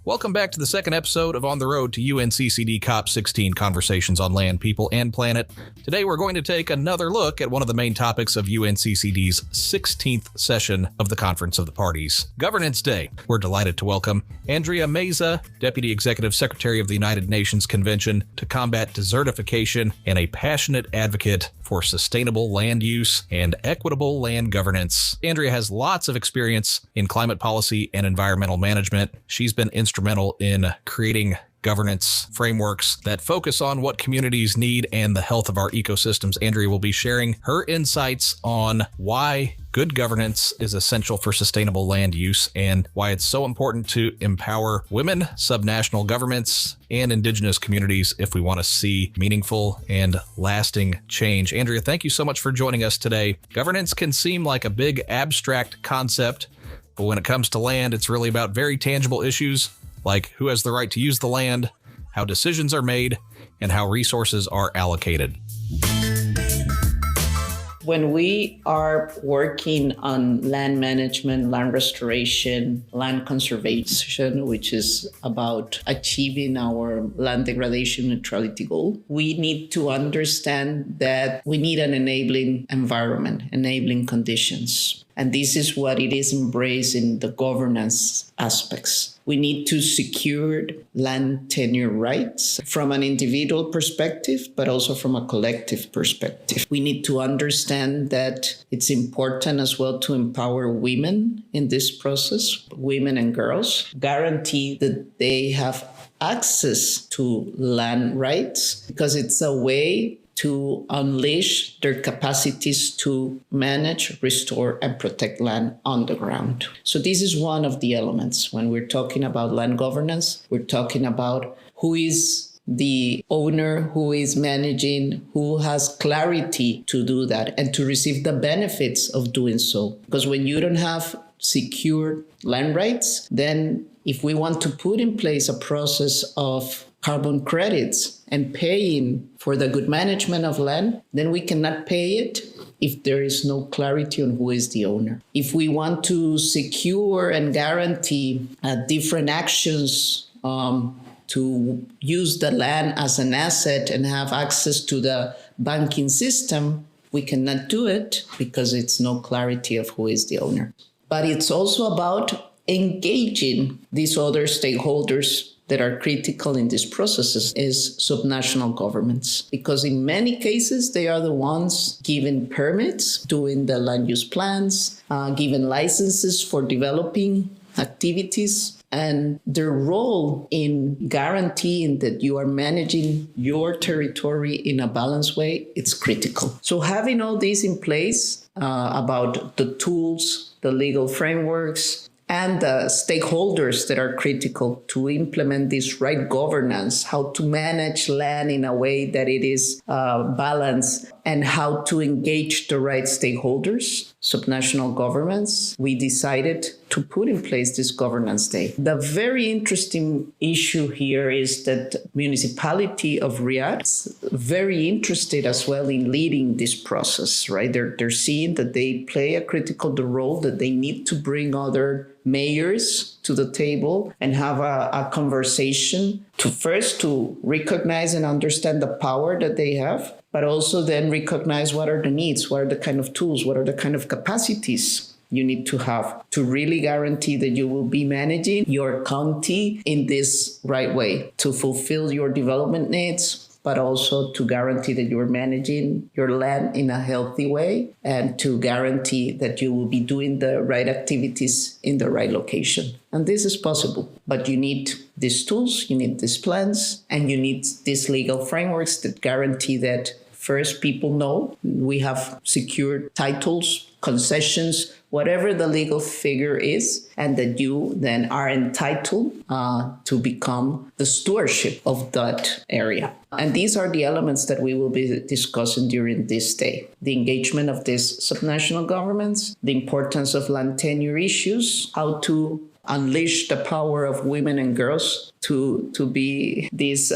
Welcome back to the second episode of On the Road to UNCCD COP16 Conversations on Land, People, and Planet. Today we're going to take another look at one of the main topics of UNCCD's 16th session of the Conference of the Parties, Governance Day. We're delighted to welcome Andrea Meza, Deputy Executive Secretary of the United Nations Convention to Combat Desertification and a passionate advocate for sustainable land use and equitable land governance. Andrea has lots of experience in climate policy and environmental management. She's been instrumental in creating governance frameworks that focus on what communities need and the health of our ecosystems. Andrea will be sharing her insights on why good governance is essential for sustainable land use and why it's so important to empower women, subnational governments, and indigenous communities if we want to see meaningful and lasting change. Andrea, thank you so much for joining us today. Governance can seem like a big abstract concept, but when it comes to land, it's really about very tangible issues like who has the right to use the land, how decisions are made, and how resources are allocated. When we are working on land management, land restoration, land conservation, which is about achieving our land degradation neutrality goal, we need to understand that we need an enabling environment, enabling conditions. And this is what it is embraced in the governance aspects. We need to secure land tenure rights from an individual perspective, but also from a collective perspective. We need to understand that it's important as well to empower women in this process, women and girls, guarantee that they have access to land rights, because it's a way to unleash their capacities to manage, restore, and protect land on the ground. So this is one of the elements. When we're talking about land governance, we're talking about who is the owner, who is managing, who has clarity to do that and to receive the benefits of doing so. Because when you don't have secure land rights, then if we want to put in place a process of carbon credits and paying for the good management of land, then we cannot pay it if there is no clarity on who is the owner. If we want to secure and guarantee different actions to use the land as an asset and have access to the banking system, we cannot do it because it's no clarity of who is the owner. But it's also about engaging these other stakeholders that are critical in these processes is subnational governments, because in many cases, they are the ones giving permits, doing the land use plans, giving licenses for developing activities, and their role in guaranteeing that you are managing your territory in a balanced way, it's critical. So having all this in place about the tools, the legal frameworks, and the stakeholders that are critical to implement this right governance, how to manage land in a way that it is balanced, and how to engage the right stakeholders, subnational governments, we decided to put in place this Governance Day. The very interesting issue here is that municipality of Riyadh is very interested as well in leading this process, right? They're seeing that they play a critical role, that they need to bring other mayors to the table and have a conversation to recognize and understand the power that they have, but also then recognize what are the needs, what are the kind of tools, what are the kind of capacities you need to have to really guarantee that you will be managing your county in this right way to fulfill your development needs, but also to guarantee that you're managing your land in a healthy way and to guarantee that you will be doing the right activities in the right location. And this is possible, but you need these tools, you need these plans, and you need these legal frameworks that guarantee that first people know we have secured titles, concessions, whatever the legal figure is, and that you then are entitled to become the stewardship of that area. And these are the elements that we will be discussing during this day. The engagement of these subnational governments, the importance of land tenure issues, how to unleash the power of women and girls to be these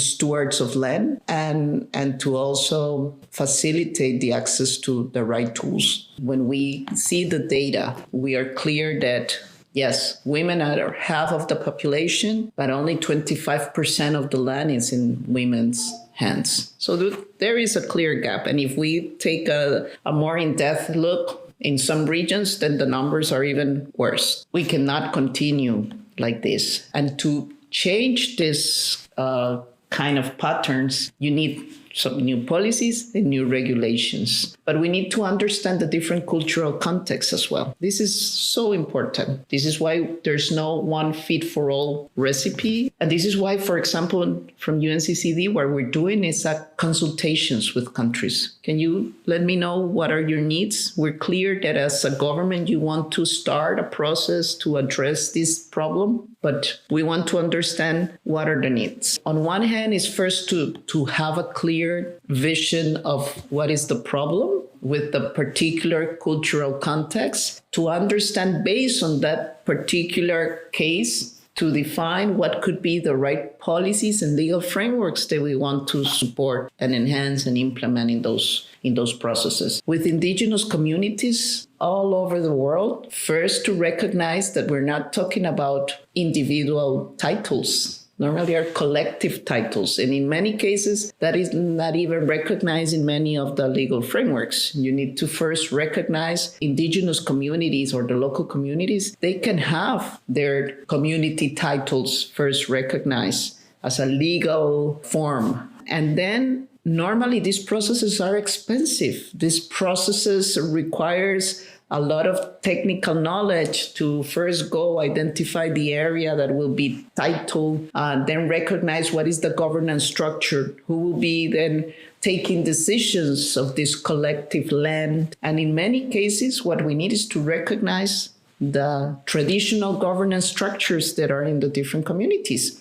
stewards of land, and to also facilitate the access to the right tools. When we see the data, we are clear that Yes, women are half of the population, but only 25% of the land is in women's hands. So there is a clear gap. And if we take a more in-depth look in some regions, then the numbers are even worse. We cannot continue like this. And to change this kind of patterns, you need some new policies and new regulations. But we need to understand the different cultural contexts as well. This is so important. This is why there's no one fit for all recipe. And this is why, for example, from UNCCD, what we're doing is consultations with countries. Can you let me know what are your needs? We're clear that as a government, you want to start a process to address this problem, but we want to understand what are the needs. On one hand is first to have a clear vision of what is the problem with the particular cultural context, to understand based on that particular case, to define what could be the right policies and legal frameworks that we want to support and enhance and implement in those processes. With indigenous communities all over the world, first to recognize that we're not talking about individual titles. Normally are collective titles. And in many cases, that is not even recognized in many of the legal frameworks. You need to first recognize indigenous communities or the local communities. They can have their community titles first recognized as a legal form. And then normally these processes are expensive. These processes requires a lot of technical knowledge to first go identify the area that will be titled, then recognize what is the governance structure, who will be then taking decisions of this collective land. And in many cases, what we need is to recognize the traditional governance structures that are in the different communities.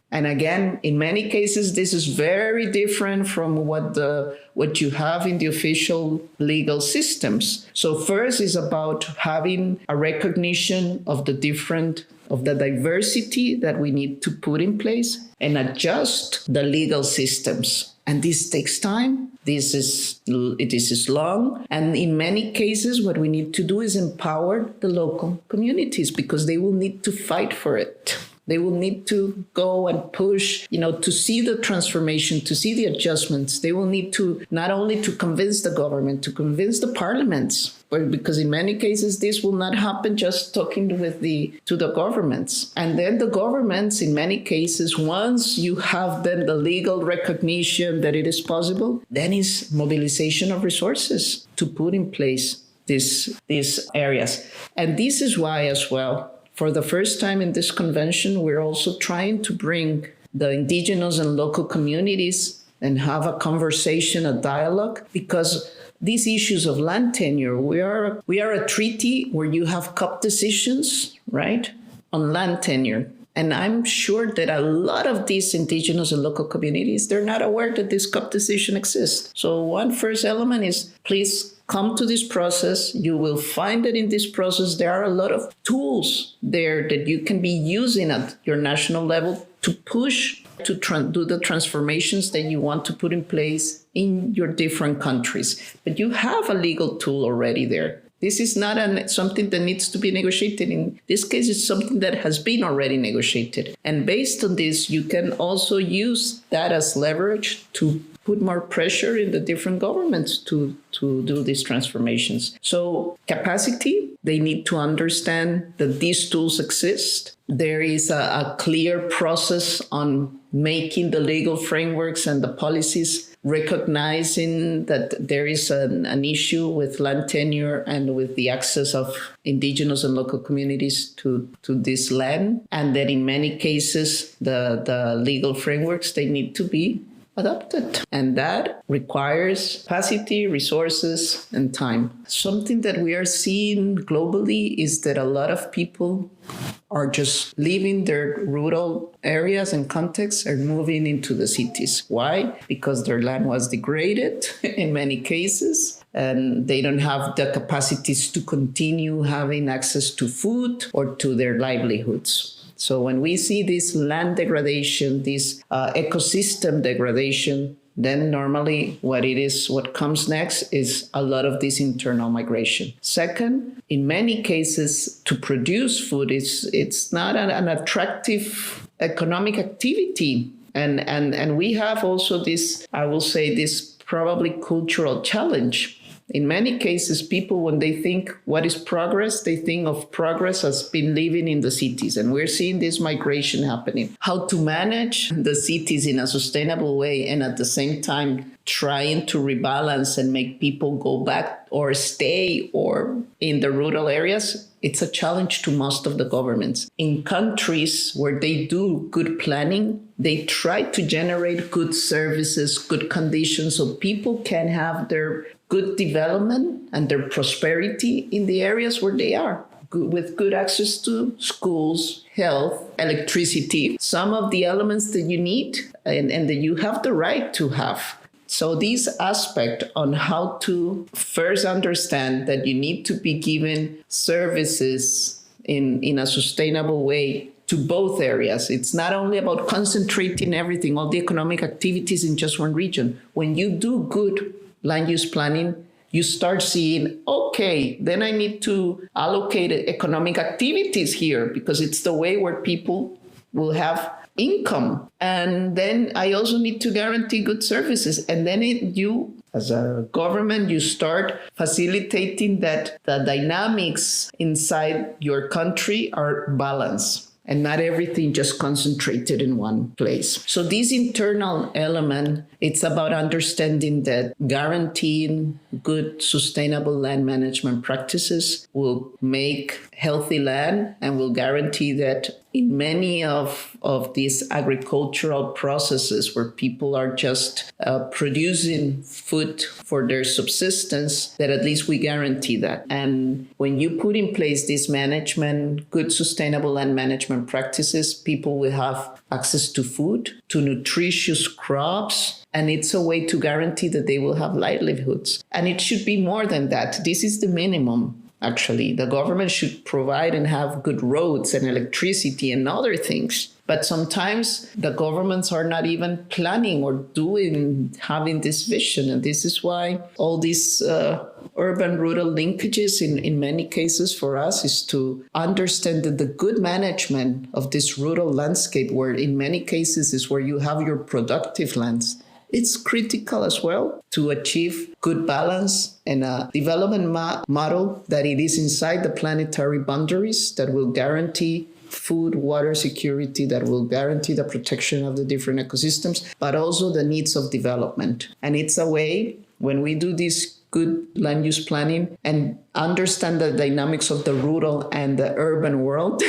And again, in many cases, this is very different from what you have in the official legal systems. So first is about having a recognition of the diversity that we need to put in place and adjust the legal systems. And this takes time. This is long. And in many cases, what we need to do is empower the local communities because they will need to fight for it. They will need to go and push, to see the transformation, to see the adjustments. They will need to not only to convince the government, to convince the parliaments, but because in many cases, this will not happen just talking to the governments. And then the governments, in many cases, once you have then the legal recognition that it is possible, then is mobilization of resources to put in place these areas. And this is why as well, for the first time in this convention, we're also trying to bring the indigenous and local communities and have a conversation, a dialogue, because these issues of land tenure, we are a treaty where you have COP decisions, right, on land tenure. And I'm sure that a lot of these indigenous and local communities, they're not aware that this COP decision exists. So one first element is please come to this process. You will find that in this process, there are a lot of tools there that you can be using at your national level to push to do the transformations that you want to put in place in your different countries. But you have a legal tool already there. This is not something that needs to be negotiated. In this case, it's something that has been already negotiated. And based on this, you can also use that as leverage to put more pressure in the different governments to do these transformations. So capacity, they need to understand that these tools exist. There is a clear process on making the legal frameworks and the policies, recognizing that there is an issue with land tenure and with the access of indigenous and local communities to this land. And that in many cases, the legal frameworks, they need to be adopted. And that requires capacity, resources, and time. Something that we are seeing globally is that a lot of people are just leaving their rural areas and contexts and moving into the cities. Why? Because their land was degraded in many cases, and they don't have the capacities to continue having access to food or to their livelihoods. So when we see this land degradation, this ecosystem degradation, then normally what comes next is a lot of this internal migration. Second, in many cases, to produce food, it's not an attractive economic activity. And we have also this, I will say, this probably cultural challenge. In many cases, people, when they think what is progress, they think of progress as being living in the cities. And we're seeing this migration happening. How to manage the cities in a sustainable way and at the same time trying to rebalance and make people go back or stay or in the rural areas, it's a challenge to most of the governments. In countries where they do good planning, they try to generate good services, good conditions so people can have their good development and their prosperity in the areas where they are, with good access to schools, health, electricity, some of the elements that you need and that you have the right to have. So this aspect on how to first understand that you need to be given services in a sustainable way to both areas. It's not only about concentrating everything, all the economic activities in just one region. When you do good land use planning, you start seeing, okay, then I need to allocate economic activities here because it's the way where people will have income. And then I also need to guarantee good services. And then you, as a government, you start facilitating that the dynamics inside your country are balanced and not everything just concentrated in one place. So this internal element, it's about understanding that guaranteeing good sustainable land management practices will make healthy land and will guarantee that in many of these agricultural processes where people are just producing food for their subsistence, that at least we guarantee that. And when you put in place this management, good sustainable land management practices, people will have access to food, to nutritious crops, and it's a way to guarantee that they will have livelihoods. And it should be more than that. This is the minimum. Actually, the government should provide and have good roads and electricity and other things. But sometimes the governments are not even planning or having this vision. And this is why all these urban-rural linkages in many cases for us is to understand that the good management of this rural landscape, where in many cases is where you have your productive lands, it's critical as well to achieve good balance and a development model that it is inside the planetary boundaries that will guarantee food, water security, that will guarantee the protection of the different ecosystems, but also the needs of development. And it's a way, when we do this good land use planning and understand the dynamics of the rural and the urban world,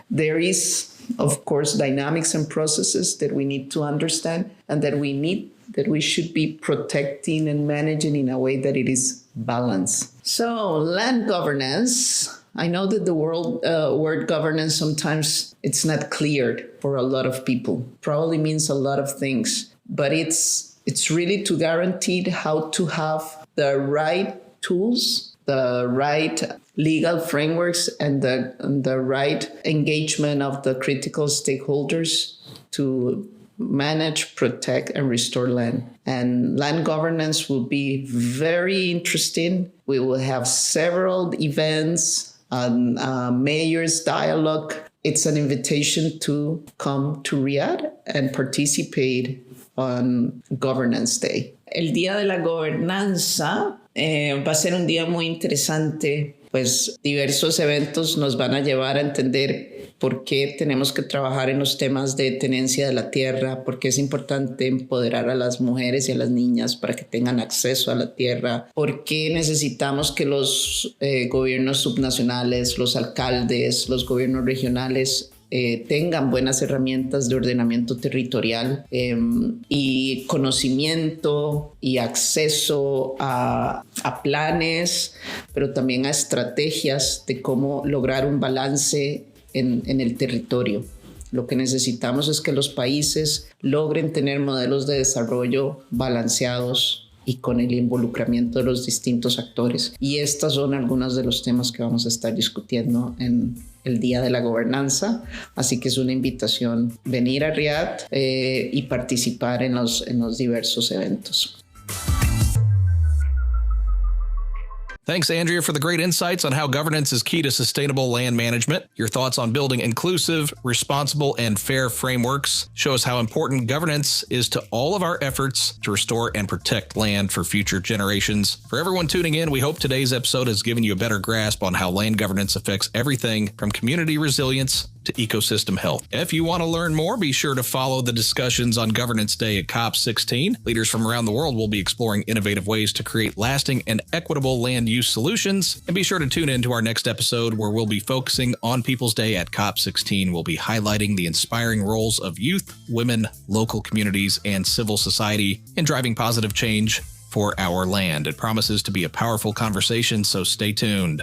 there is, of course, dynamics and processes that we need to understand and that we should be protecting and managing in a way that it is balanced. So land governance, I know that the word governance sometimes it's not clear for a lot of people. Probably means a lot of things, but it's really to guarantee how to have the right tools, the right legal frameworks, and the right engagement of the critical stakeholders to manage, protect, and restore land. And land governance will be very interesting. We will have several events, mayor's dialogue. It's an invitation to come to Riyadh and participate on Governance Day. El Día de la Gobernanza va a ser un día muy interesante, pues diversos eventos nos van a llevar a entender por qué tenemos que trabajar en los temas de tenencia de la tierra, por qué es importante empoderar a las mujeres y a las niñas para que tengan acceso a la tierra, por qué necesitamos que los gobiernos subnacionales, los alcaldes, los gobiernos regionales tengan buenas herramientas de ordenamiento territorial y conocimiento y acceso a planes, pero también a estrategias de cómo lograr un balance en el territorio. Lo que necesitamos es que los países logren tener modelos de desarrollo balanceados, y con el involucramiento de los distintos actores. Y estas son algunos de los temas que vamos a estar discutiendo en el Día de la Gobernanza, así que es una invitación venir a Riyadh y participar en los diversos eventos. Thanks, Andrea, for the great insights on how governance is key to sustainable land management. Your thoughts on building inclusive, responsible, and fair frameworks show us how important governance is to all of our efforts to restore and protect land for future generations. For everyone tuning in, we hope today's episode has given you a better grasp on how land governance affects everything from community resilience to ecosystem health. If you want to learn more, be sure to follow the discussions on Governance Day at COP16. Leaders from around the world will be exploring innovative ways to create lasting and equitable land use solutions. And be sure to tune in to our next episode where we'll be focusing on People's Day at COP16. We'll be highlighting the inspiring roles of youth, women, local communities, and civil society in driving positive change for our land. It promises to be a powerful conversation, so stay tuned.